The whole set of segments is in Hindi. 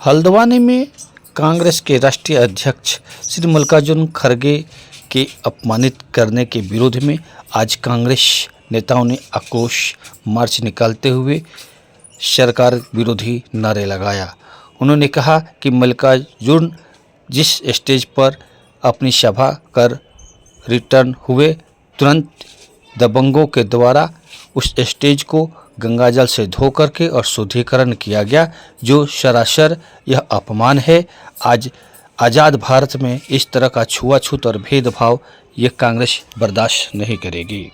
हल्द्वानी में कांग्रेस के राष्ट्रीय अध्यक्ष श्री मल्लिकार्जुन खड़गे के अपमानित करने के विरोध में आज कांग्रेस नेताओं ने आक्रोश मार्च निकालते हुए सरकार विरोधी नारे लगाया। उन्होंने कहा कि मल्लिकार्जुन जिस स्टेज पर अपनी सभा कर रिटर्न हुए, तुरंत दबंगों के द्वारा उस स्टेज को गंगाजल से धो करके और शुद्धिकरण किया गया, जो सरासर यह अपमान है। आज आज़ाद भारत में इस तरह का छुआछूत और भेदभाव यह कांग्रेस बर्दाश्त नहीं करेगी।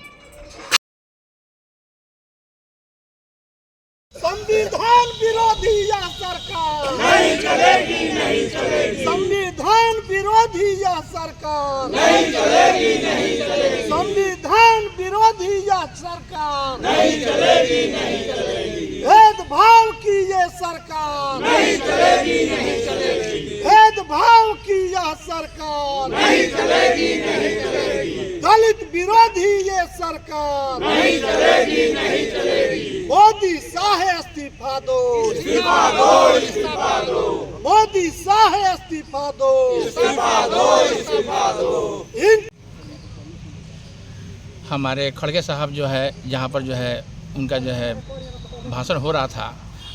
संविधान विरोधी यह सरकार नहीं चलेगी, नहीं चलेगी। संविधान विरोधी यह सरकार नहीं चलेगी, नहीं चलेगी। संविधान विरोधी यह सरकार नहीं चलेगी, नहीं चलेगी। भेदभाव की ये सरकार नहीं चलेगी, नहीं चलेगी। भेदभाव की यह सरकार नहीं चलेगी, नहीं चलेगी। दलित विरोधी ये सरकार नहीं चलेगी, नहीं चलेगी। मोदी शाह इस्तीफा दो, इस्तीफा दो, इस्तीफा दो। मोदी शाह इस्तीफा दो, इस्तीफा दो, इस्तीफा दो। हमारे खड़गे साहब जो है, जहाँ पर जो है उनका जो है भाषण हो रहा था,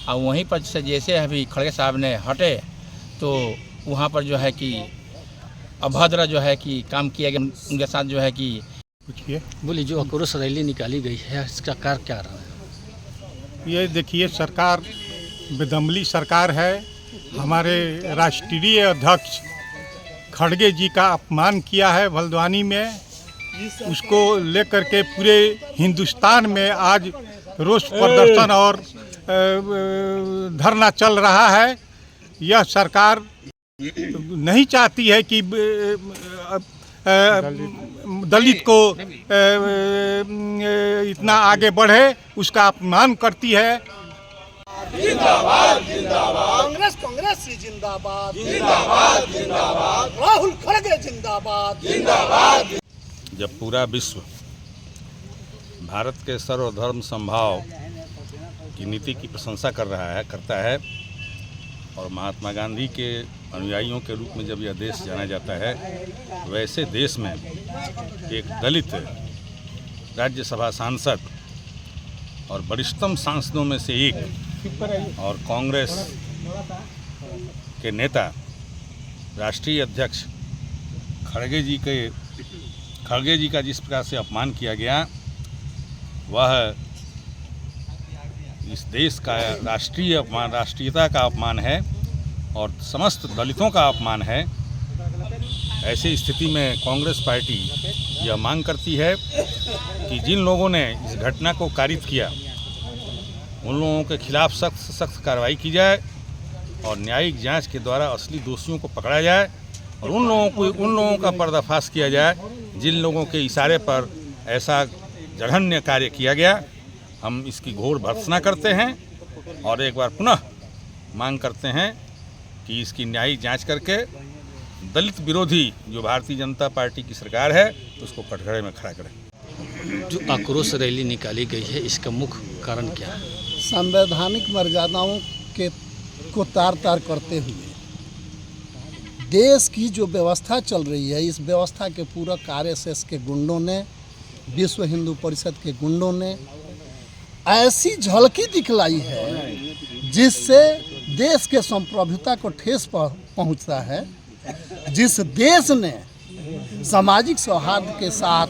और वहीं पर से जैसे अभी खड़गे साहब ने हटे तो वहाँ पर जो है कि अभद्र जो है कि काम किया गया उनके साथ जो है कि बोली जो आक्रोश रैली निकाली गई है, इसका कार्य क्या रहा है? ये देखिए, सरकार बेदमली सरकार है। हमारे राष्ट्रीय अध्यक्ष खड़गे जी का अपमान किया है हल्द्वानी में। उसको लेकर के पूरे हिंदुस्तान में आज रोष प्रदर्शन और धरना चल रहा है। यह सरकार नहीं चाहती है कि दलित को इतना आगे बढ़े, उसका अपमान करती है। जिंदाबाद, जिंदाबाद। कांग्रेस कांग्रेस जिंदाबाद, जिंदाबाद, जिंदाबाद। राहुल खड़गे जिंदाबाद, जिंदाबाद। जब पूरा विश्व भारत के सर्वधर्म समभाव की नीति की प्रशंसा करता है और महात्मा गांधी के अनुयायियों के रूप में जब यह देश जाना जाता है, वैसे देश में एक दलित राज्यसभा सांसद और वरिष्ठतम सांसदों में से एक और कांग्रेस के नेता राष्ट्रीय अध्यक्ष खड़गे जी का जिस प्रकार से अपमान किया गया, वह इस देश का राष्ट्रीयता का अपमान है और समस्त दलितों का अपमान है। ऐसी स्थिति में कांग्रेस पार्टी यह मांग करती है कि जिन लोगों ने इस घटना को कारित किया, उन लोगों के खिलाफ सख्त से सख्त कार्रवाई की जाए और न्यायिक जांच के द्वारा असली दोषियों को पकड़ा जाए और उन लोगों का पर्दाफाश किया जाए जिन लोगों के इशारे पर ऐसा जघन्य कार्य किया गया। हम इसकी घोर भर्त्सना करते हैं और एक बार पुनः मांग करते हैं कि इसकी न्यायिक जांच करके दलित विरोधी जो भारतीय जनता पार्टी की सरकार है, उसको कटघरे में खड़ा करें। जो आक्रोश रैली निकाली गई है, इसका मुख्य कारण क्या है? संवैधानिक मर्यादाओं को तार तार करते हुए देश की जो व्यवस्था चल रही है, इस व्यवस्था के पूरक आरएसएस के गुंडों ने, विश्व हिंदू परिषद के गुंडों ने ऐसी झलकी दिखलाई है जिससे देश के संप्रभुता को ठेस पहुंचता है। जिस देश ने सामाजिक सौहार्द के साथ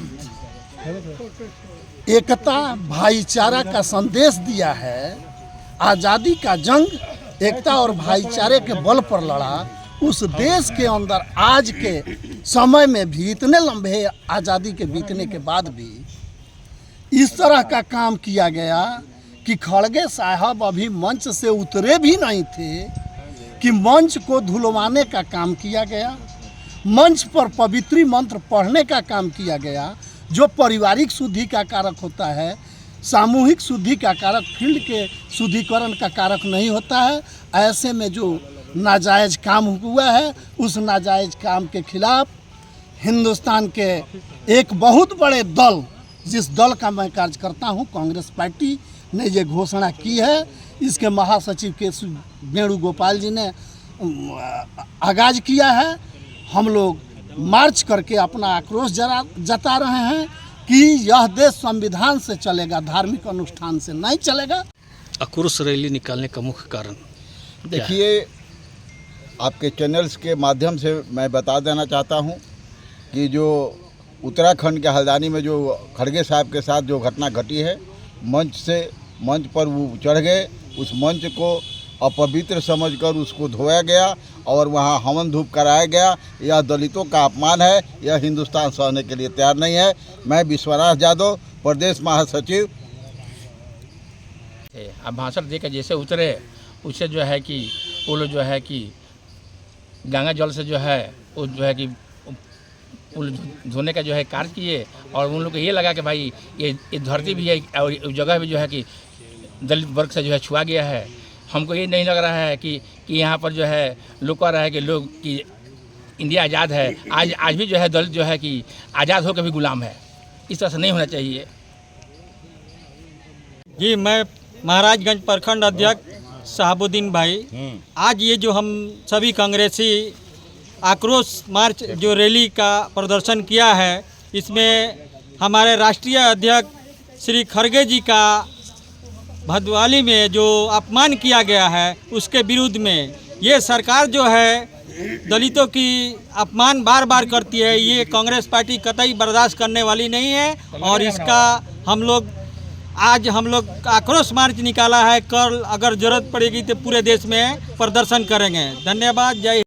एकता भाईचारा का संदेश दिया है, आज़ादी का जंग एकता और भाईचारे के बल पर लड़ा, उस देश के अंदर आज के समय में भी, इतने लंबे आज़ादी के बीतने के बाद भी इस तरह का काम किया गया कि खड़गे साहब अभी मंच से उतरे भी नहीं थे कि मंच को धुलवाने का काम किया गया, मंच पर पवित्री मंत्र पढ़ने का काम किया गया, जो पारिवारिक शुद्धि का कारक होता है, सामूहिक शुद्धि का कारक, फील्ड के शुद्धिकरण का कारक नहीं होता है। ऐसे में जो नाजायज़ काम हुआ है, उस नाजायज़ काम के खिलाफ हिंदुस्तान के एक बहुत बड़े दल, जिस दल का मैं कार्य करता हूं, कांग्रेस पार्टी ने ये घोषणा की है। इसके महासचिव के वेणुगोपाल जी ने आगाज किया है। हम लोग मार्च करके अपना आक्रोश जता रहे हैं कि यह देश संविधान से चलेगा, धार्मिक अनुष्ठान से नहीं चलेगा। आक्रोश रैली निकालने का मुख्य कारण देखिए, आपके चैनल्स के माध्यम से मैं बता देना चाहता हूं कि जो उत्तराखंड के हल्द्वानी में जो खड़गे साहब के साथ जो घटना घटी है, मंच पर वो चढ़ गए, उस मंच को अपवित्र समझकर उसको धोया गया और वहाँ हवन धूप कराया गया। यह दलितों का अपमान है, यह हिंदुस्तान सहने के लिए तैयार नहीं है। मैं विश्वनाथ यादव, प्रदेश महासचिव। अब भाषण देकर जैसे उतरे, उससे जो है कि वो लोग जो है कि गंगा जल से जो है वो जो है कि पुल धोने का जो है कार्य किए, और उन लोग को ये लगा कि भाई ये धरती भी है और जगह भी जो है कि दलित वर्ग से जो है छुआ गया है। हमको ये नहीं लग रहा है कि यहाँ पर जो है लोग कह रहा है कि लोग कि इंडिया आज़ाद है। आज भी जो है दलित जो है कि आज़ाद होकर भी गुलाम है। इस तरह से नहीं होना चाहिए। जी, मैं महाराजगंज प्रखंड अध्यक्ष शहाबुद्दीन भाई, आज ये जो हम सभी कांग्रेसी आक्रोश मार्च जो रैली का प्रदर्शन किया है, इसमें हमारे राष्ट्रीय अध्यक्ष श्री खड़गे जी का भदवाली में जो अपमान किया गया है, उसके विरुद्ध में ये सरकार जो है दलितों की अपमान बार बार करती है। ये कांग्रेस पार्टी कतई बर्दाश्त करने वाली नहीं है और इसका आज हम लोग आक्रोश मार्च निकाला है। कल अगर जरूरत पड़ेगी तो पूरे देश में प्रदर्शन करेंगे। धन्यवाद। जय